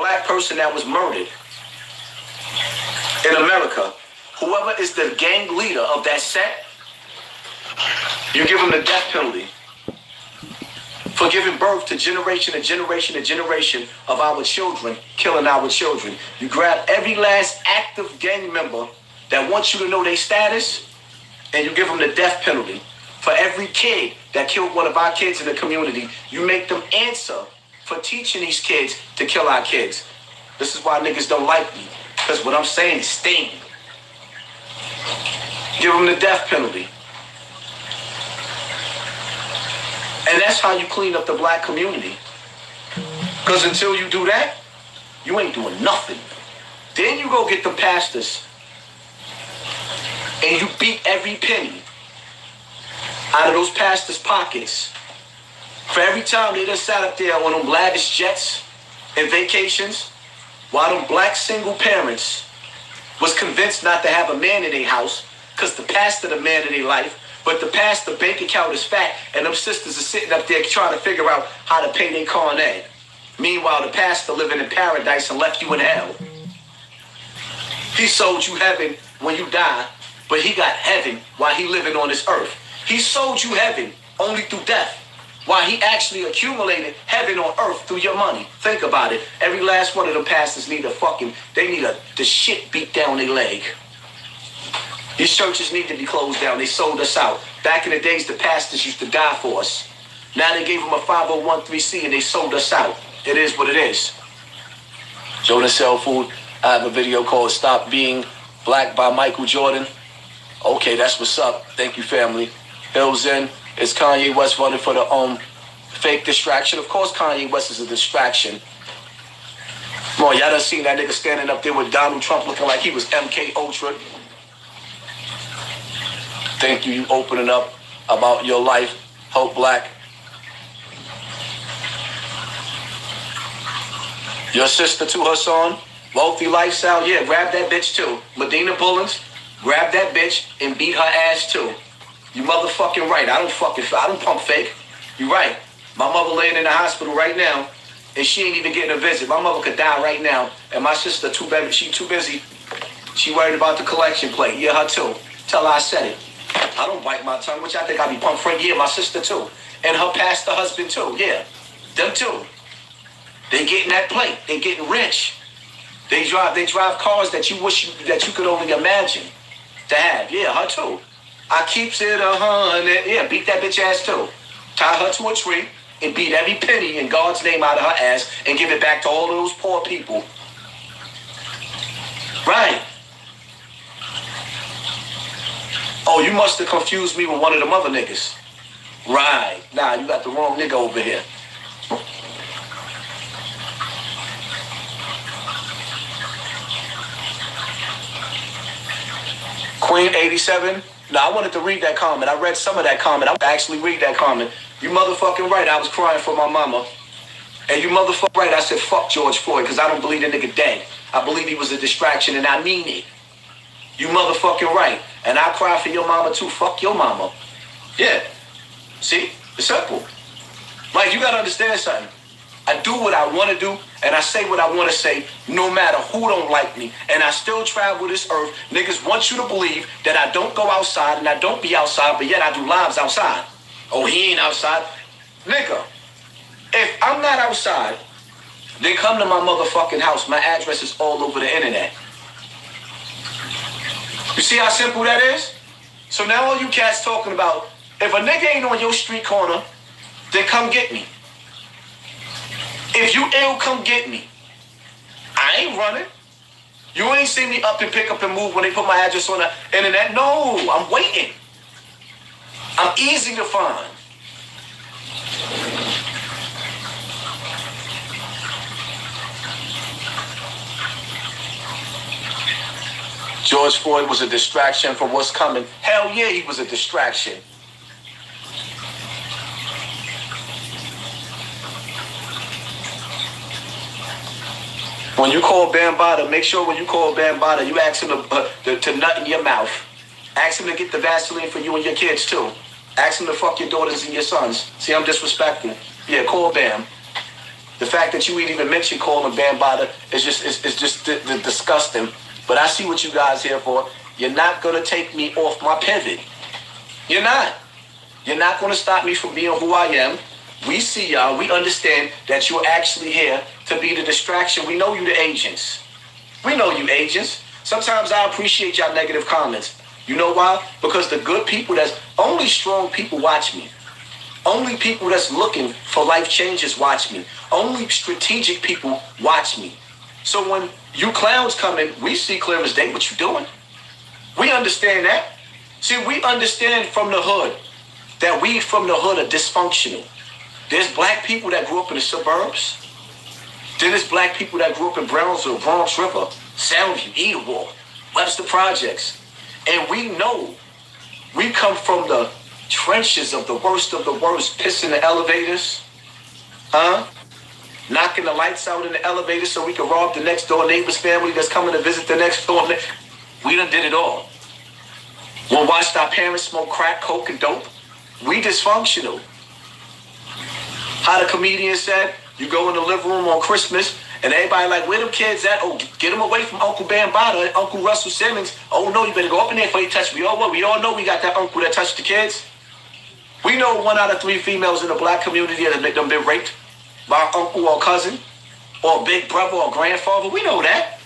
black person that was murdered in America, whoever is the gang leader of that set, you give him the death penalty for giving birth to generation and generation and generation of our children, killing our children. You grab every last active gang member that wants you to know their status, and you give them the death penalty. For every kid that killed one of our kids in the community, you make them answer for teaching these kids to kill our kids. This is why niggas don't like me, because what I'm saying is sting. Give them the death penalty. And that's how you clean up the black community. Because until you do that, you ain't doing nothing. Then you go get the pastors and you beat every penny out of those pastors' pockets. For every time they just sat up there on them lavish jets and vacations, while them black single parents was convinced not to have a man in their house because the pastor the man of their life, but the pastor bank account is fat, and them sisters are sitting up there trying to figure out how to pay their carnet. Meanwhile, the pastor living in paradise and left you in hell. He sold you heaven when you die, but he got heaven while he living on this earth. He sold you heaven only through death, while he actually accumulated heaven on earth through your money. Think about it. Every last one of them pastors need the shit beat down their leg. These churches need to be closed down. They sold us out. Back in the days, the pastors used to die for us. Now they gave them a 501(c) and they sold us out. It is what it is. Jordan Cell Food. I have a video called Stop Being Black by Michael Jordan. Okay, that's what's up. Thank you, family. Hills in. Is Kanye West running for the fake distraction? Of course Kanye West is a distraction. Come on, y'all done seen that nigga standing up there with Donald Trump looking like he was MK Ultra. Thank you opening up about your life. Hope Black. Your sister to her son. Wealthy lifestyle. Yeah, grab that bitch too. Medina Bullens. Grab that bitch and beat her ass too. You motherfucking right. I don't pump fake. You right. My mother laying in the hospital right now, and she ain't even getting a visit. My mother could die right now, and my sister she too busy. She worried about the collection plate. Yeah, her too. Tell her I said it. I don't bite my tongue, which I think I be pump fake. Yeah, my sister too. And her pastor husband too. Yeah, them too. They getting that plate. They getting rich. They drive cars that you wish that you could only imagine to have. Yeah, her too. I keeps it 100. Yeah, beat that bitch ass too. Tie her to a tree and beat every penny in God's name out of her ass and give it back to all of those poor people. Right. Oh, you must have confused me with one of them other niggas. Right. Nah, you got the wrong nigga over here. Queen 87. Now, I wanted to read that comment. I read some of that comment. I actually read that comment. You motherfucking right. I was crying for my mama. And you motherfucking right. I said, fuck George Floyd, because I don't believe the nigga dead. I believe he was a distraction, and I mean it. You motherfucking right. And I cry for your mama, too. Fuck your mama. Yeah. See? It's simple. Like, you got to understand something. I do what I want to do, and I say what I want to say, no matter who don't like me. And I still travel this earth. Niggas want you to believe that I don't go outside and I don't be outside, but yet I do lives outside. Oh, he ain't outside. Nigga, if I'm not outside, then come to my motherfucking house. My address is all over the internet. You see how simple that is? So now all you cats talking about, if a nigga ain't on your street corner, then come get me. If you ill, come get me. I ain't running. You ain't seen me up and pick up and move when they put my address on the internet. No, I'm waiting. I'm easy to find. George Floyd was a distraction from what's coming. Hell yeah, he was a distraction. When you call Bambada, make sure when you call Bambada, you ask him to nut in your mouth. Ask him to get the Vaseline for you and your kids, too. Ask him to fuck your daughters and your sons. See, I'm disrespectful. Yeah, call Bam. The fact that you even mentioned calling Bambaataa is just disgusting. But I see what you guys here for. You're not gonna take me off my pivot. You're not. You're not gonna stop me from being who I am. We see y'all. We understand that you're actually here to be the distraction. We know you the agents. We know you agents. Sometimes I appreciate y'all negative comments. You know why? Because the good people, that's only strong people watch me. Only people that's looking for life changes watch me. Only strategic people watch me. So when you clowns come in, we see clear as day what you're doing. We understand that. See, we understand from the hood that we from the hood are dysfunctional. There's black people that grew up in the suburbs. Then there's black people that grew up in Brownsville, Bronx River, Soundview, Edenwald, Webster Projects. And we know we come from the trenches of the worst, pissing the elevators, knocking the lights out in the elevator so we can rob the next door neighbor's family that's coming to visit the next door. We done did it all. We watched our parents smoke crack, coke, and dope. We dysfunctional. How the comedian said, you go in the living room on Christmas and everybody like, where them kids at? Oh, get them away from Uncle Bambaataa and Uncle Russell Simmons. Oh no, you better go up in there before you touch me. Oh, what? We all know we got that uncle that touched the kids. We know 1 out of 3 females in the black community that have been raped by an uncle or cousin or a big brother or grandfather. We know that.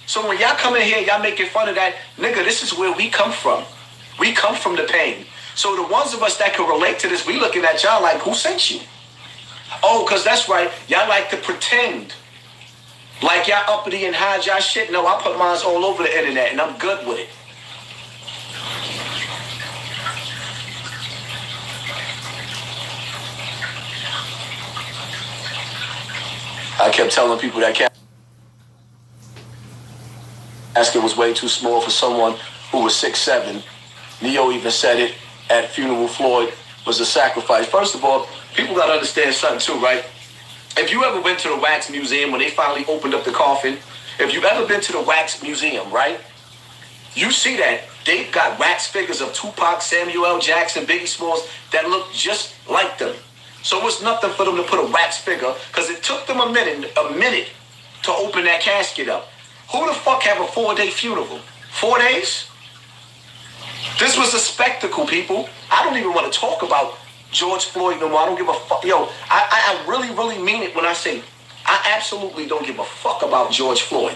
So when y'all come in here, y'all making fun of that, nigga, this is where we come from. We come from the pain. So the ones of us that can relate to this, we looking at y'all like, who sent you? Oh, because that's right. Y'all like to pretend like y'all uppity and hide y'all shit. No, I put mine all over the internet and I'm good with it. I kept telling people that casket was way too small for someone who was 6'7". Neo even said it at Funeral Floyd was a sacrifice. First of all, people got to understand something too, right? If you ever went to the Wax Museum when they finally opened up the coffin, if you ever been to the Wax Museum, right? You see that they've got wax figures of Tupac, Samuel L. Jackson, Biggie Smalls that look just like them. So it's nothing for them to put a wax figure because it took them a minute to open that casket up. Who the fuck have a 4-day funeral? 4 days? This was a spectacle, people. I don't even want to talk about George Floyd no more. I don't give a fuck. Yo, I really, really mean it when I say I absolutely don't give a fuck about George Floyd.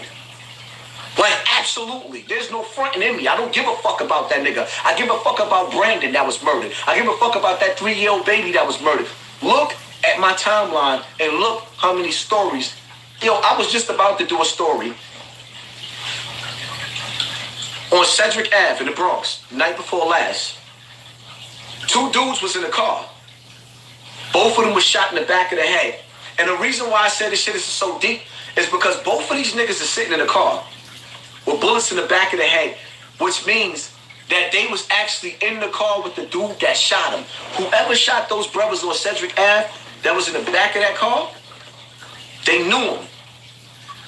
Like, absolutely. There's no fronting in me. I don't give a fuck about that nigga. I give a fuck about Brandon that was murdered. I give a fuck about that 3-year-old baby that was murdered. Look at my timeline and look how many stories. Yo, I was just about to do a story on Cedric Ave in the Bronx, the night before last. 2 dudes was in the car. Both of them was shot in the back of the head. And the reason why I said this shit is so deep is because both of these niggas are sitting in the car with bullets in the back of the head, which means that they was actually in the car with the dude that shot him. Whoever shot those brothers on Cedric Ave that was in the back of that car, they knew him.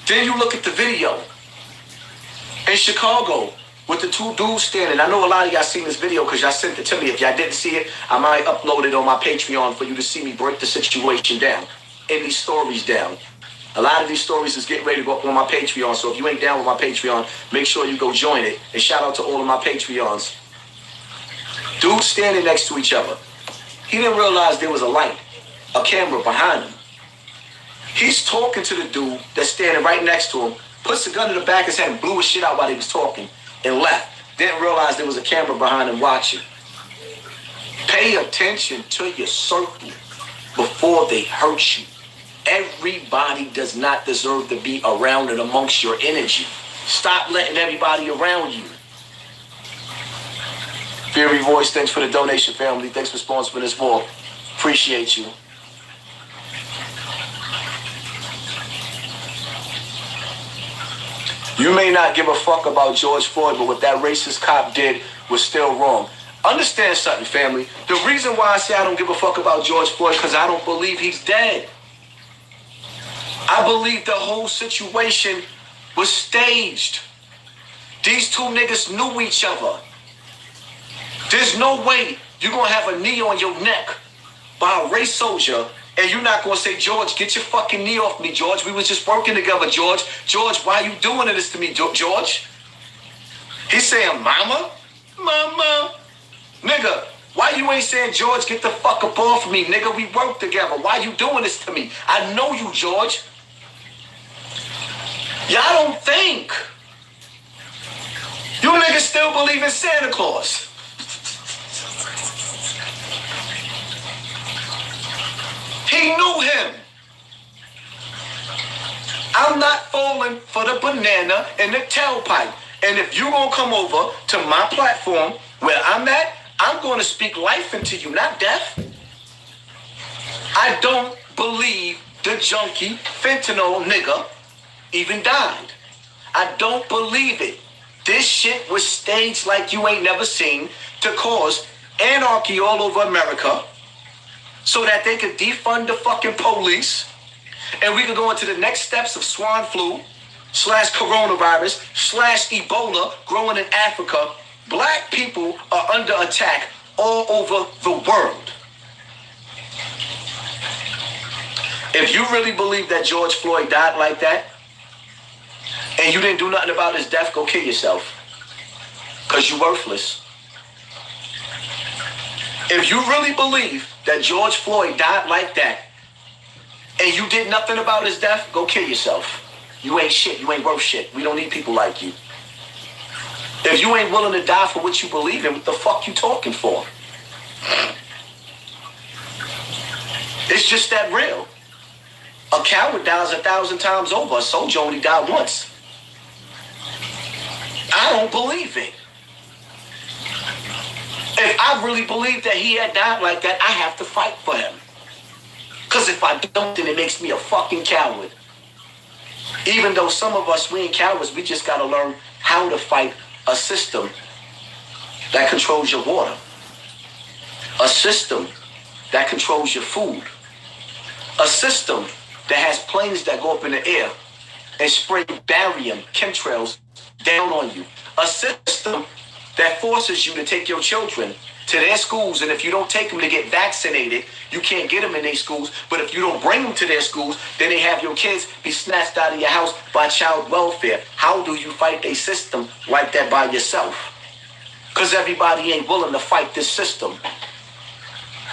Then you look at the video in Chicago with the 2 dudes standing. I know a lot of y'all seen this video because y'all sent it to me. If y'all didn't see it, I might upload it on my Patreon for you to see me break the situation down and these stories down. A lot of these stories is getting ready to go up on my Patreon, so if you ain't down with my Patreon, make sure you go join it. And shout out to all of my Patreons. Dudes standing next to each other. He didn't realize there was a light, a camera behind him. He's talking to the dude that's standing right next to him, puts the gun in the back of his head and blew his shit out while he was talking, and left. Didn't realize there was a camera behind him watching. Pay attention to your circle before they hurt you. Everybody does not deserve to be around and amongst your energy. Stop letting everybody around you. Fury Voice, thanks for the donation, family. Thanks for sponsoring this walk. Appreciate you. You may not give a fuck about George Floyd, but what that racist cop did was still wrong. Understand something, family. The reason why I say I don't give a fuck about George Floyd is because I don't believe he's dead. I believe the whole situation was staged. These 2 niggas knew each other. There's no way you're going to have a knee on your neck by a race soldier And you're not going to say, George, get your fucking knee off me, George. We was just working together, George. George, why you doing this to me, George? He's saying, mama? Mama? Nigga, why you ain't saying, George, get the fuck up off me, nigga? We work together. Why you doing this to me? I know you, George. Y'all don't think. You niggas still believe in Santa Claus. He knew him. I'm not falling for the banana and the tailpipe. And if you gonna come over to my platform where I'm at, I'm gonna speak life into you, not death. I don't believe the junkie fentanyl nigga even died. I don't believe it. This shit was staged like you ain't never seen to cause anarchy all over America so that they could defund the fucking police and we could go into the next steps of swine flu / coronavirus / Ebola growing in Africa. Black people are under attack all over the world. If you really believe that George Floyd died like that, and you didn't do nothing about his death, go kill yourself. Because you're worthless. If you really believe that George Floyd died like that, and you did nothing about his death, go kill yourself. You ain't shit. You ain't worth shit. We don't need people like you. If you ain't willing to die for what you believe in, what the fuck you talking for? It's just that real. A coward dies 1,000 times over. A soldier only died once. I don't believe it. If I really believe that he had died like that, I have to fight for him. Because if I don't, then it makes me a fucking coward. Even though some of us, we ain't cowards, we just got to learn how to fight a system that controls your water. A system that controls your food. A system that has planes that go up in the air and spray barium, chemtrails down on you. A system that forces you to take your children to their schools, and if you don't take them to get vaccinated, you can't get them in their schools. But if you don't bring them to their schools, then they have your kids be snatched out of your house by child welfare. How do you fight a system like that by yourself? Because everybody ain't willing to fight this system.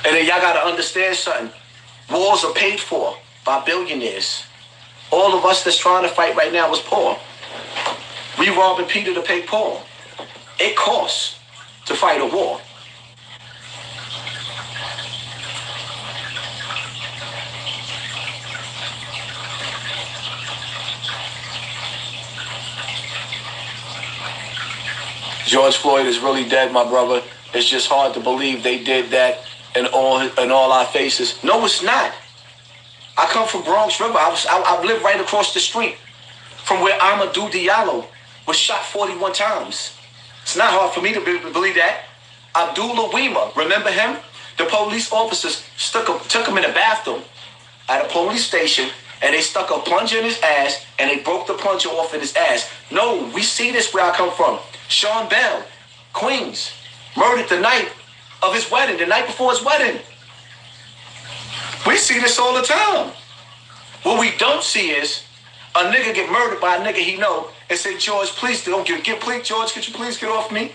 And then y'all got to understand something. Wars are paid for by billionaires. All of us that's trying to fight right now is poor. We robbing Peter to pay Paul. It costs to fight a war. George Floyd is really dead, my brother. It's just hard to believe they did that in all our faces. No, it's not. I come from Bronx River. I live right across the street from where Amadou Diallo was shot 41 times. It's not hard for me to believe that. Abdullah Weema, remember him? The police officers took him in a bathroom at a police station, and they stuck a plunger in his ass, and they broke the plunger off in his ass. No, we see this where I come from. Sean Bell, Queens, murdered the night of his wedding, the night before his wedding. We see this all the time. What we don't see is a nigga get murdered by a nigga he know and say, George, please don't please, George, could you please get off me?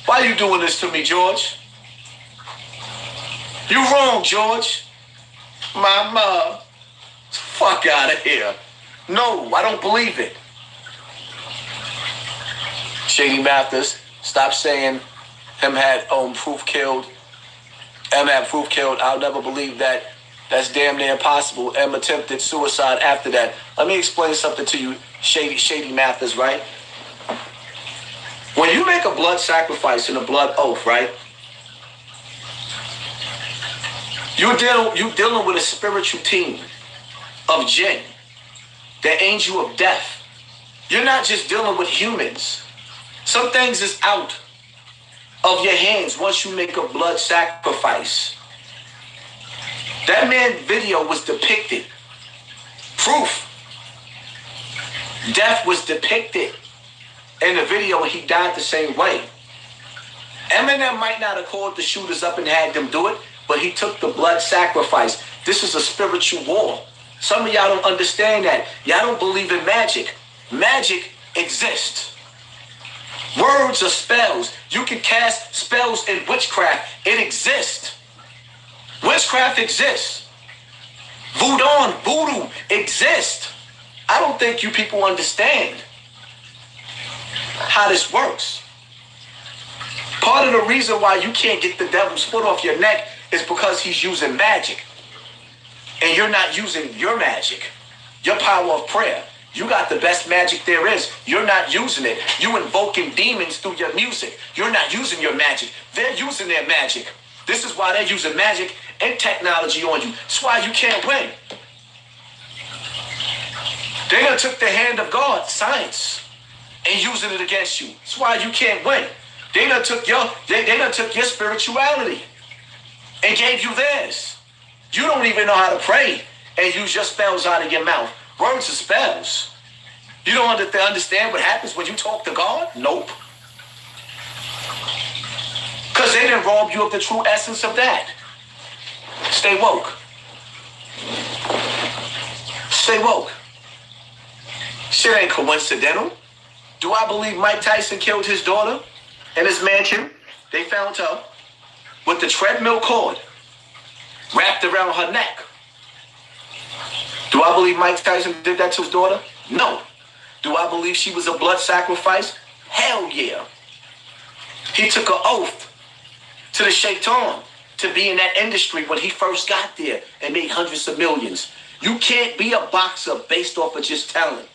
Why are you doing this to me, George? You wrong, George. My mom. Fuck out of here. No, I don't believe it. Shady Mathis, stop saying him had proof killed. M had proof killed. I'll never believe that. That's damn near impossible. M attempted suicide after that. Let me explain something to you, Shady Mathis, right? When you make a blood sacrifice and a blood oath, right? You're dealing with a spiritual team of jinn, the angel of death. You're not just dealing with humans. Some things is out of your hands once you make a blood sacrifice. That man's video was depicted. Proof. Death was depicted in the video, and he died the same way. Eminem might not have called the shooters up and had them do it, but he took the blood sacrifice. This is a spiritual war. Some of y'all don't understand that. Y'all don't believe in magic. Magic exists. Words are spells. You can cast spells in witchcraft. It exists. Witchcraft exists. Voodoo exists. I don't think you people understand how this works. Part of the reason why you can't get the devil's foot off your neck is because he's using magic. And you're not using your magic, your power of prayer. You got the best magic there is. You're not using it. You invoking demons through your music. You're not using your magic. They're using their magic. This is why they're using magic and technology on you. That's why you can't win. They done took the hand of God, science, and using it against you. That's why you can't win. They done took your spirituality and gave you theirs. You don't even know how to pray and use your spells out of your mouth. Words are spells. You don't understand what happens when you talk to God? Nope. Because they didn't rob you of the true essence of that. Stay woke. Stay woke. Shit ain't coincidental. Do I believe Mike Tyson killed his daughter in his mansion? They found her with the treadmill cord wrapped around her neck. Do I believe Mike Tyson did that to his daughter? No. Do I believe she was a blood sacrifice? Hell yeah. He took an oath to the shaitan to be in that industry when he first got there and made hundreds of millions. You can't be a boxer based off of just talent.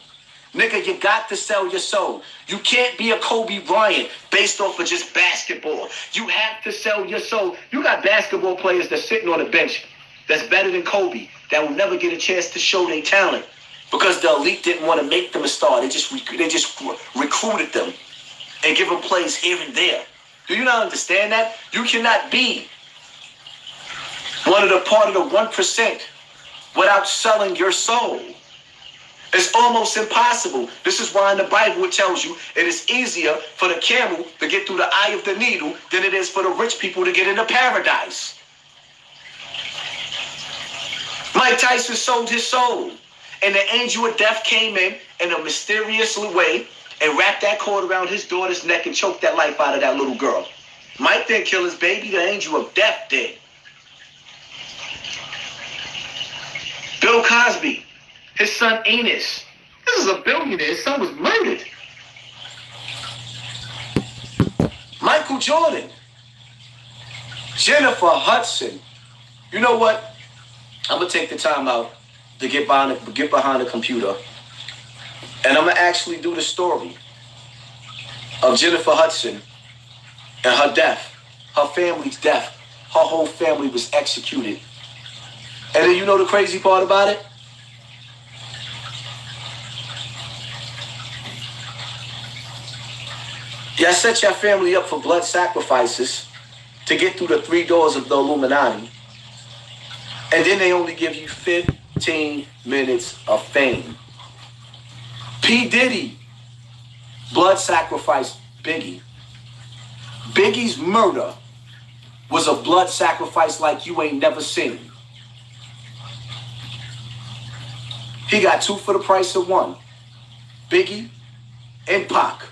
Nigga, you got to sell your soul. You can't be a Kobe Bryant based off of just basketball. You have to sell your soul. You got basketball players that's sitting on the bench that's better than Kobe that will never get a chance to show their talent because the elite didn't want to make them a star. They just recruited them and give them plays here and there. Do you not understand that? You cannot be one of the part of the 1% without selling your soul. It's almost impossible. This is why in the Bible it tells you it is easier for the camel to get through the eye of the needle than it is for the rich people to get into paradise. Mike Tyson sold his soul, and the angel of death came in a mysterious way and wrapped that cord around his daughter's neck and choked that life out of that little girl. Mike didn't kill his baby, the angel of death did. Bill Cosby, his son Enos. This is a billionaire. His son was murdered. Michael Jordan. Jennifer Hudson. You know what? I'm going to take the time out to get behind the computer. And I'm going to actually do the story of Jennifer Hudson and her death. Her family's death. Her whole family was executed. And then you know the crazy part about it? Y'all set your family up for blood sacrifices to get through the 3 doors of the Illuminati. And then they only give you 15 minutes of fame. P. Diddy blood sacrificed Biggie. Biggie's murder was a blood sacrifice like you ain't never seen. He got 2 for the price of 1. Biggie and Pac.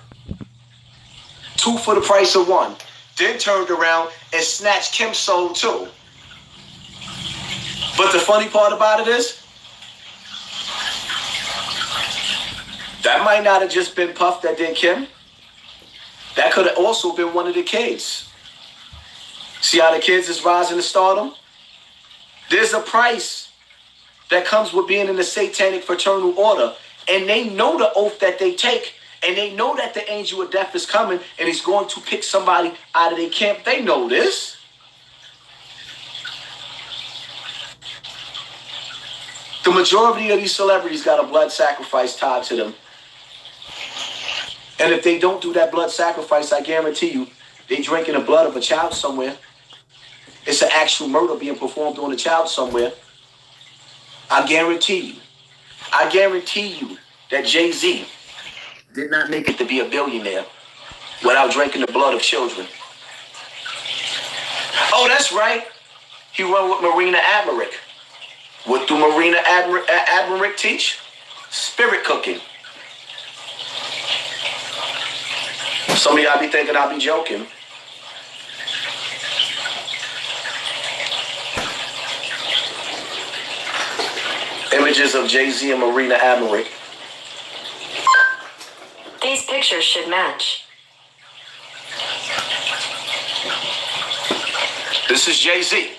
2 for the price of 1. Then turned around and snatched Kim's soul too. But the funny part about it is, that might not have just been Puff that did Kim. That could have also been one of the kids. See how the kids is rising to stardom? There's a price that comes with being in the satanic fraternal order. And they know the oath that they take. And they know that the angel of death is coming and he's going to pick somebody out of their camp. They know this. The majority of these celebrities got a blood sacrifice tied to them. And if they don't do that blood sacrifice, I guarantee you, they drinking the blood of a child somewhere. It's an actual murder being performed on a child somewhere. I guarantee you that Jay-Z did not make it to be a billionaire without drinking the blood of children. Oh, that's right. He run with Marina Abramovic. What do Marina Admirick teach? Spirit cooking. Some of y'all be thinking I'll be joking. Images of Jay-Z and Marina Admirick. These pictures should match. This is Jay-Z.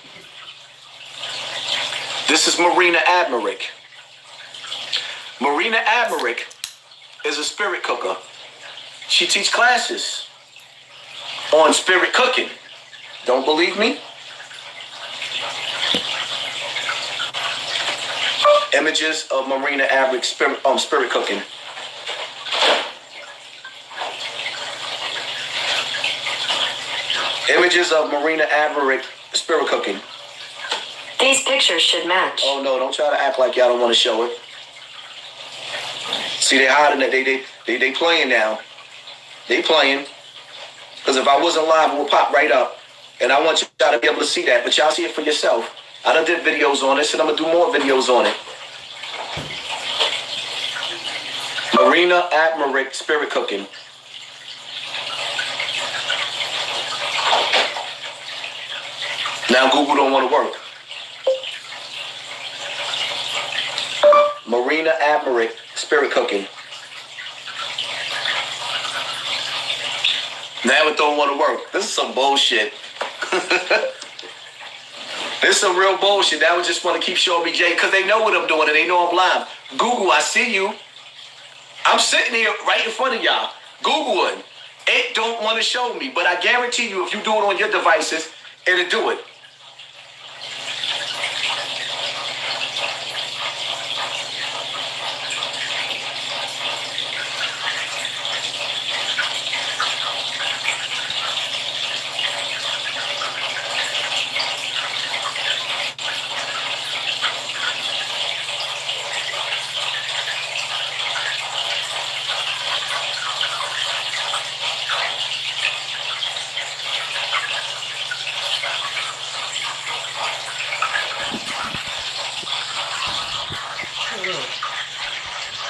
This is Marina Admirick. Marina Admirick is a spirit cooker. She teaches classes on spirit cooking. Don't believe me? Images of Marina Admirick spirit cooking. Images of Marina Admirick spirit cooking. These pictures should match. Oh no, don't try to act like y'all don't want to show it. See, they're hiding it. They playing now. They playing. Because if I wasn't live, it would pop right up. And I want y'all to be able to see that. But y'all see it for yourself. I done did videos on this, and I'm going to do more videos on it. Marina Admirick spirit cooking. Now Google don't want to work. Marina Admirick spirit cooking. Now it don't want to work. This is some bullshit. This is some real bullshit. That would just want to keep showing me Jay because they know what I'm doing and they know I'm live. Google, I see you. I'm sitting here right in front of y'all. Googling. It don't want to show me, but I guarantee you if you do it on your devices, it'll do it.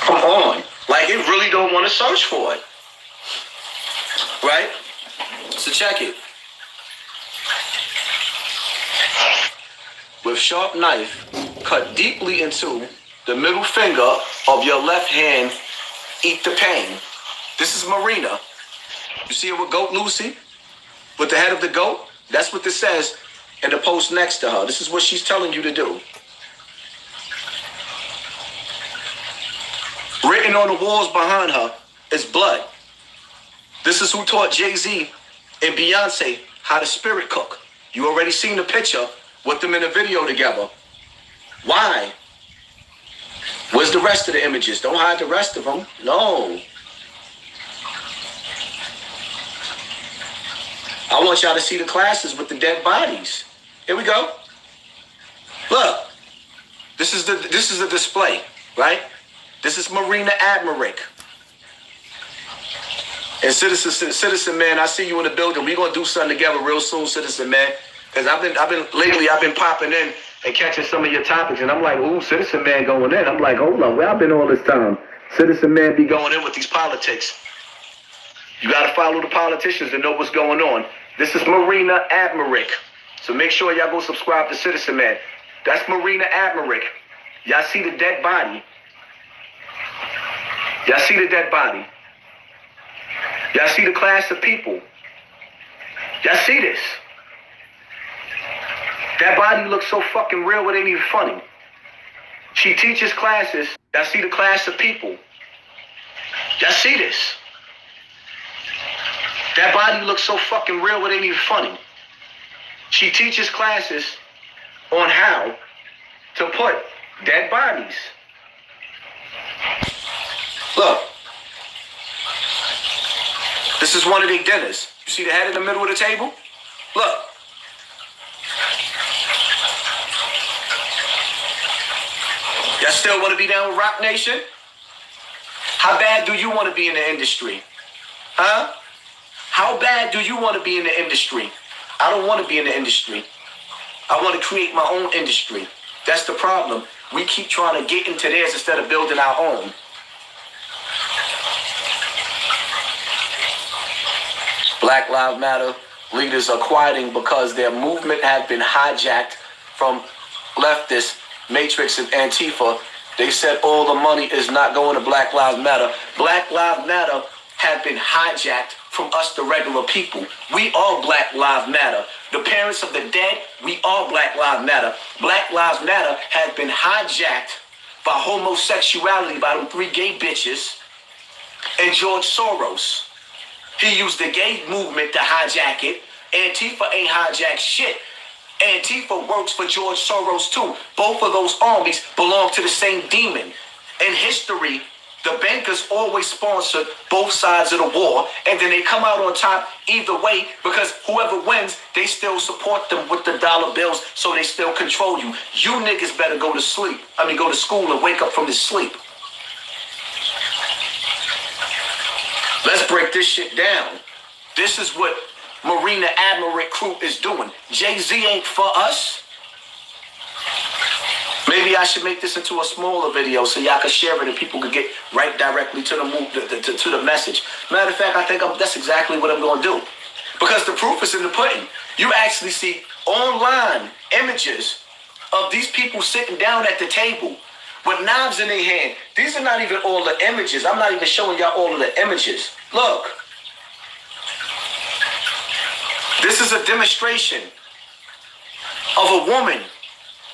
Come on. Like, it really don't want to search for it. Right? So check it. With sharp knife, cut deeply into the middle finger of your left hand. Eat the pain. This is Marina. You see it with Goat Lucy? With the head of the goat? That's what this says in the post next to her. This is what she's telling you to do. Written on the walls behind her is blood. This is who taught Jay-Z and Beyonce how to spirit cook. You already seen the picture with them in a video together. Why? Where's the rest of the images? Don't hide the rest of them. No. I want y'all to see the classes with the dead bodies. Here we go. Look. This is the display, right? This is Marina Admirick. And Citizen Man, I see you in the building. We're gonna do something together real soon, Citizen Man. Because I've been popping in and catching some of your topics, and I'm like, ooh, Citizen Man going in. I'm like, hold on, where I've been all this time? Citizen Man be going in with these politics. You gotta follow the politicians to know what's going on. This is Marina Admirick. So make sure y'all go subscribe to Citizen Man. That's Marina Admirick. Y'all see the dead body. Y'all see the dead body. Y'all see the class of people. Y'all see this. That body looks so fucking real, it ain't even funny. She teaches classes. Y'all see the class of people. Y'all see this. That body looks so fucking real, it ain't even funny. She teaches classes on how to put dead bodies. Look. This is one of their dinners. You see the head in the middle of the table? Look. Y'all still want to be down with Rock Nation? How bad do you want to be in the industry? Huh? How bad do you want to be in the industry? I don't want to be in the industry. I want to create my own industry. That's the problem. We keep trying to get into theirs instead of building our own. Black Lives Matter leaders are quieting because their movement has been hijacked from leftist Matrix and Antifa. They said all the money is not going to Black Lives Matter. Black Lives Matter have been hijacked from us, the regular people. We are Black Lives Matter. The parents of the dead, we are Black Lives Matter. Black Lives Matter has been hijacked by homosexuality, by them 3 gay bitches, and George Soros. He used the gay movement to hijack it. Antifa ain't hijacked shit. Antifa works for George Soros too. Both of those armies belong to the same demon. In history, the bankers always sponsored both sides of the war, and then they come out on top either way because whoever wins, they still support them with the dollar bills, so they still control you. You niggas better go to sleep. Go to school and wake up from this sleep. Let's break this shit down. This is what Marina Admiral crew is doing. Jay-Z ain't for us. Maybe I should make this into a smaller video so y'all can share it and people can get right directly to the message. Matter of fact, I think that's exactly what I'm going to do. Because the proof is in the pudding. You actually see online images of these people sitting down at the table with knives in their hand. These are not even all the images. I'm not even showing y'all all of the images. Look. This is a demonstration of a woman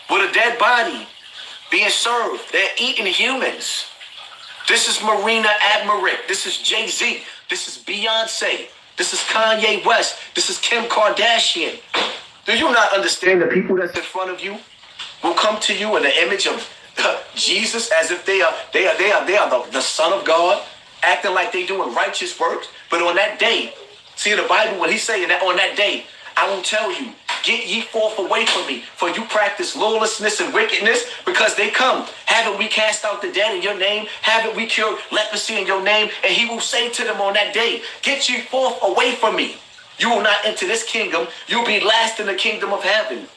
with a dead body being served. They're eating humans. This is Marina Admiral. This is Jay-Z. This is Beyonce. This is Kanye West. This is Kim Kardashian. Do you not understand the people that's in front of you will come to you in the image of Jesus as if they are the Son of God, acting like they doing righteous works? But on that day, see in the Bible when he's saying that on that day, I will tell you, get ye forth away from me, for you practice lawlessness and wickedness, because they come. Haven't we cast out the dead in your name? Haven't we cured leprosy in your name? And he will say to them on that day, get ye forth away from me. You will not enter this kingdom. You'll be last in the kingdom of heaven.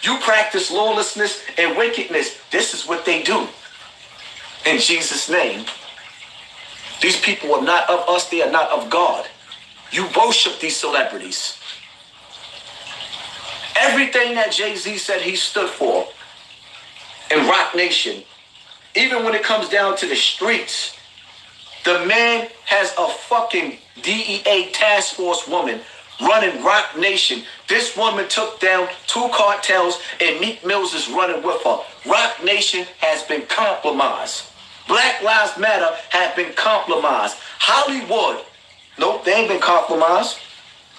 You practice lawlessness and wickedness. This is what they do. In Jesus' name. These people are not of us. They are not of God. You worship these celebrities. Everything that Jay-Z said he stood for in Rock Nation, even when it comes down to the streets, the man has a fucking DEA task force woman running Rock Nation. This woman took down 2 cartels and Meek Mills is running with her. Rock Nation has been compromised. Black Lives Matter have been compromised. Hollywood, nope, they ain't been compromised.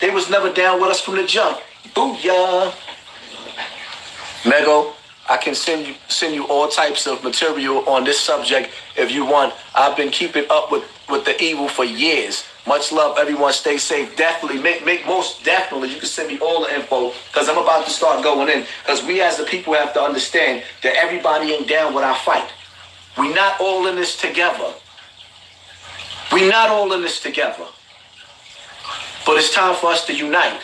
They was never down with us from the jump. Booyah. Mego, I can send you all types of material on this subject if you want. I've been keeping up with the evil for years. Much love, everyone. Stay safe. Definitely, make most definitely. You can send me all the info because I'm about to start going in. Because we as the people have to understand that everybody ain't down with our fight. We not all in this together. We not all in this together. But it's time for us to unite.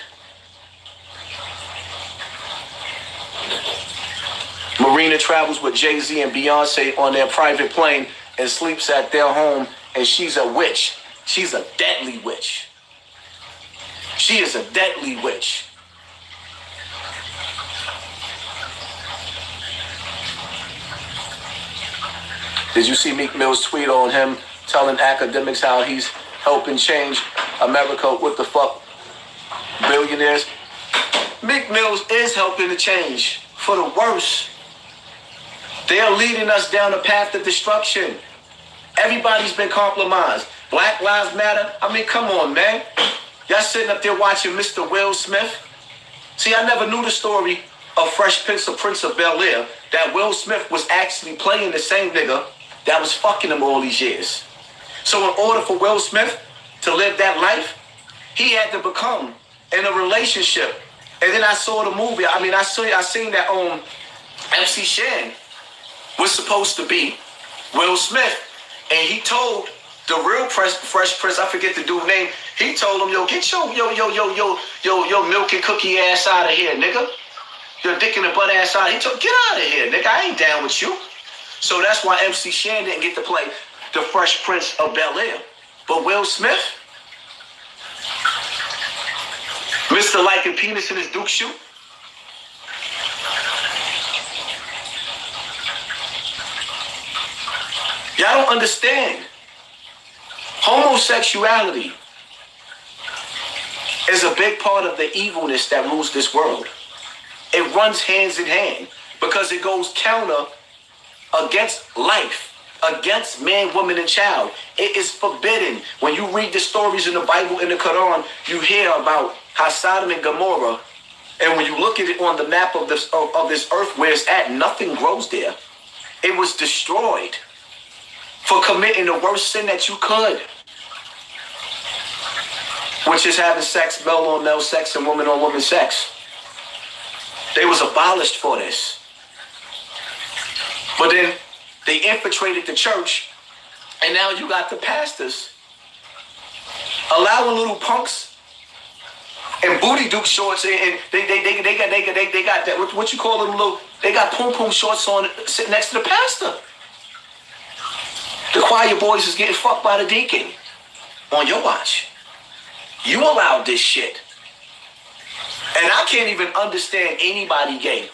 Marina travels with Jay-Z and Beyonce on their private plane and sleeps at their home, and she's a witch. She's a deadly witch. She is a deadly witch. Did you see Meek Mill's tweet on him telling academics how he's helping change America? What the fuck? Billionaires? Meek Mills is helping to change for the worse. They are leading us down a path of destruction. Everybody's been compromised. Black Lives Matter. Come on, man. Y'all sitting up there watching Mr. Will Smith. See, I never knew the story of Fresh Prince of Bel-Air, that Will Smith was actually playing the same nigga that was fucking him all these years. So in order for Will Smith to live that life, he had to become in a relationship. And then I saw the movie. I seen that MC Shan was supposed to be Will Smith. And he told the real Fresh Prince, I forget the dude's name, he told him, yo, get your milk and cookie ass out of here, nigga. your dick in the butt ass out. He told, get out of here, nigga. I ain't down with you. So that's why MC Shan didn't get to play the Fresh Prince of Bel-Air. But Will Smith, Mr. Liking Penis in his Duke shoe. Y'all don't understand. Homosexuality is a big part of the evilness that rules this world. It runs hands in hand because it goes counter against life, against man, woman, and child. It is forbidden. When you read the stories in the Bible, in the Quran, you hear about how Sodom and Gomorrah, and when you look at it on the map of this earth where it's at, nothing grows there. It was destroyed for committing the worst sin that you could, which is having sex, male on male sex and woman on woman sex. They was abolished for this. But then they infiltrated the church, and now you got the pastors allowing little punks and booty duke shorts, and they got that, what you call them, little, they got poom poom shorts on sitting next to the pastor. The choir boys is getting fucked by the deacon on your watch. You allowed this shit. And I can't even understand anybody gay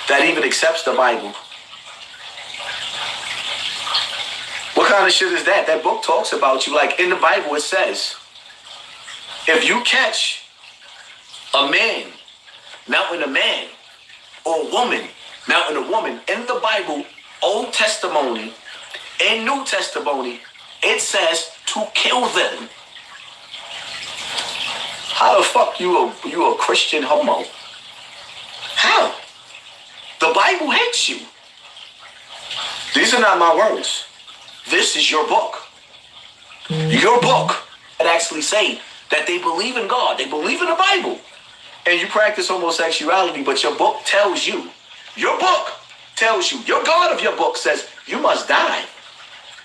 that even accepts the Bible. What kind of shit is that? That book talks about you. Like in the Bible it says, if you catch a man mounting a man or a woman mounting a woman, in the Bible, Old Testimony and New Testimony, it says to kill them. How the fuck you a Christian homo? How? The Bible hates you. These are not my words. This is your book. Your book that actually say that they believe in God, they believe in the Bible, and you practice homosexuality, but your book tells you, your book tells you, your God of your book says you must die.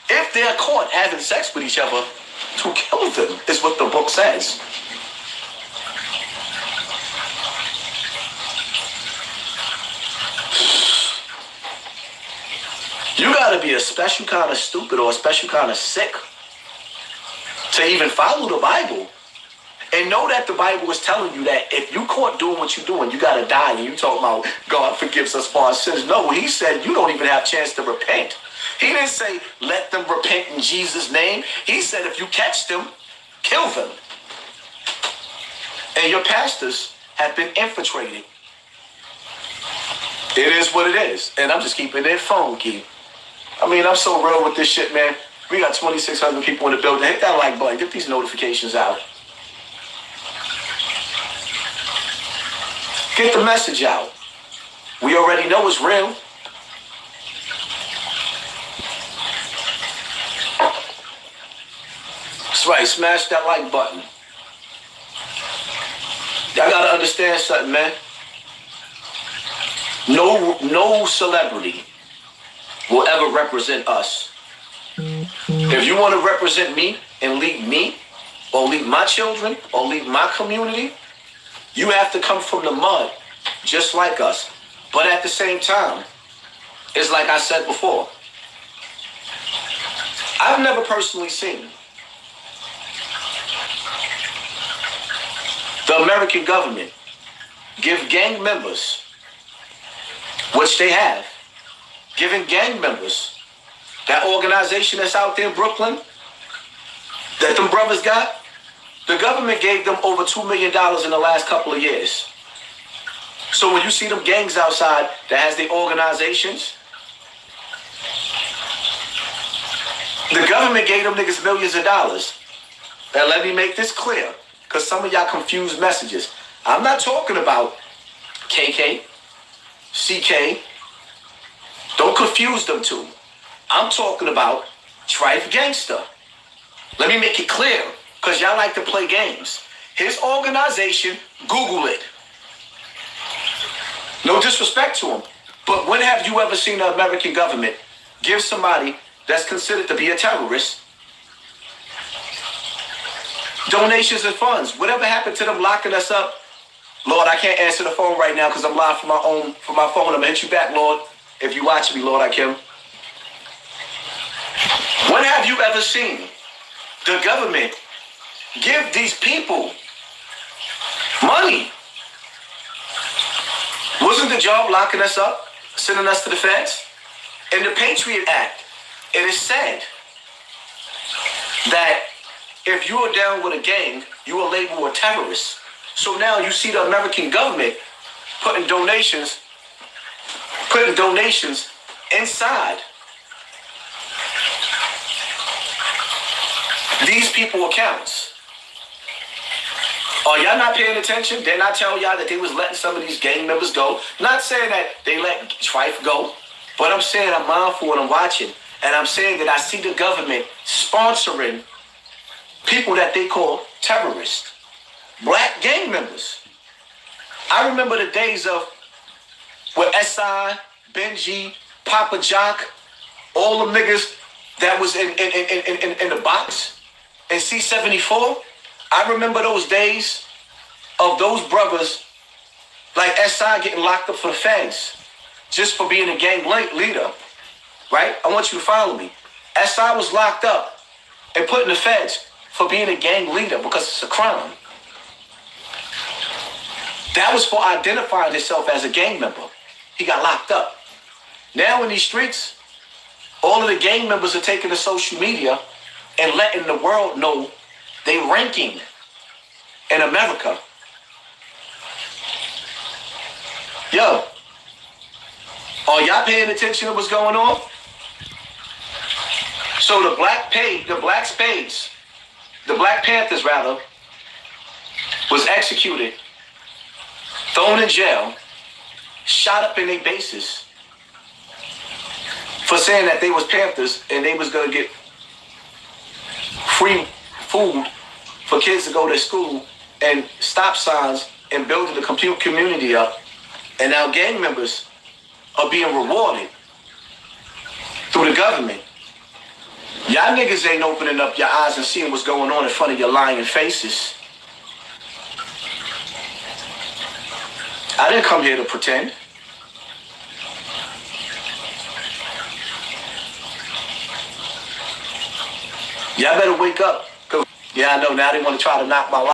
If they're caught having sex with each other, to kill them is what the book says. You gotta be a special kind of stupid or a special kind of sick to even follow the Bible and know that the Bible is telling you that if you caught doing what you're doing, you gotta die. And you talking about God forgives us for our sins. No, he said you don't even have a chance to repent. He didn't say let them repent in Jesus' name. He said if you catch them, kill them. And your pastors have been infiltrated. It is what it is. And I'm just keeping it funky. I mean, I'm so real with this shit, man. We got 2,600 people in the building. Hit that like button. Get these notifications out. Get the message out. We already know it's real. That's right. Smash that like button. Y'all gotta understand something, man. No celebrity will ever represent us. If you want to represent me and lead me, or lead my children, or lead my community, you have to come from the mud, just like us. But at the same time, it's like I said before, I've never personally seen the American government give gang members, which they have, giving gang members, that organization that's out there in Brooklyn, that them brothers got, the government gave them over $2 million in the last couple of years. So when you see them gangs outside that has the organizations, the government gave them niggas millions of dollars. And let me make this clear, because some of y'all confuse messages. I'm not talking about KK, CK. Don't confuse them two. I'm talking about Trife Gangsta. Let me make it clear, because y'all like to play games. His organization, Google it. No disrespect to him, but when have you ever seen the American government give somebody that's considered to be a terrorist donations and funds? Whatever happened to them locking us up Lord, I can't answer the phone right now because I'm live from my phone. I'm gonna hit you back, Lord, if you watch me, Lord, I can. When have you ever seen the government give these people money? Wasn't the job locking us up, sending us to the feds? In the Patriot Act, it is said that if you are down with a gang, you are labeled a terrorist. So now you see the American government putting donations inside these people accounts. Are y'all not paying attention? Didn't I tell y'all that they was letting some of these gang members go? Not saying that they let Trife go, but I'm saying I'm mindful and I'm watching. And I'm saying that I see the government sponsoring people that they call terrorists. Black gang members. I remember the days of with S.I., Benji, Papa Jock, all them niggas that was in the box in C-74. I remember those days of those brothers like S.I. getting locked up for the feds just for being a gang leader, right? I want you to follow me. S.I. was locked up and put in the feds for being a gang leader because it's a crime. That was for identifying himself as a gang member. He got locked up. Now in these streets, all of the gang members are taking to social media and letting the world know they ranking in America. Yo, are y'all paying attention to what's going on? So the Black Panthers rather, was executed, thrown in jail, shot up in their bases for saying that they was Panthers and they was gonna get free food for kids to go to school and stop signs and building the community up. And now gang members are being rewarded through the government. Y'all niggas ain't opening up your eyes and seeing what's going on in front of your lying faces. I didn't come here to pretend. Y'all better wake up. Yeah, I know now they want to try to knock my life.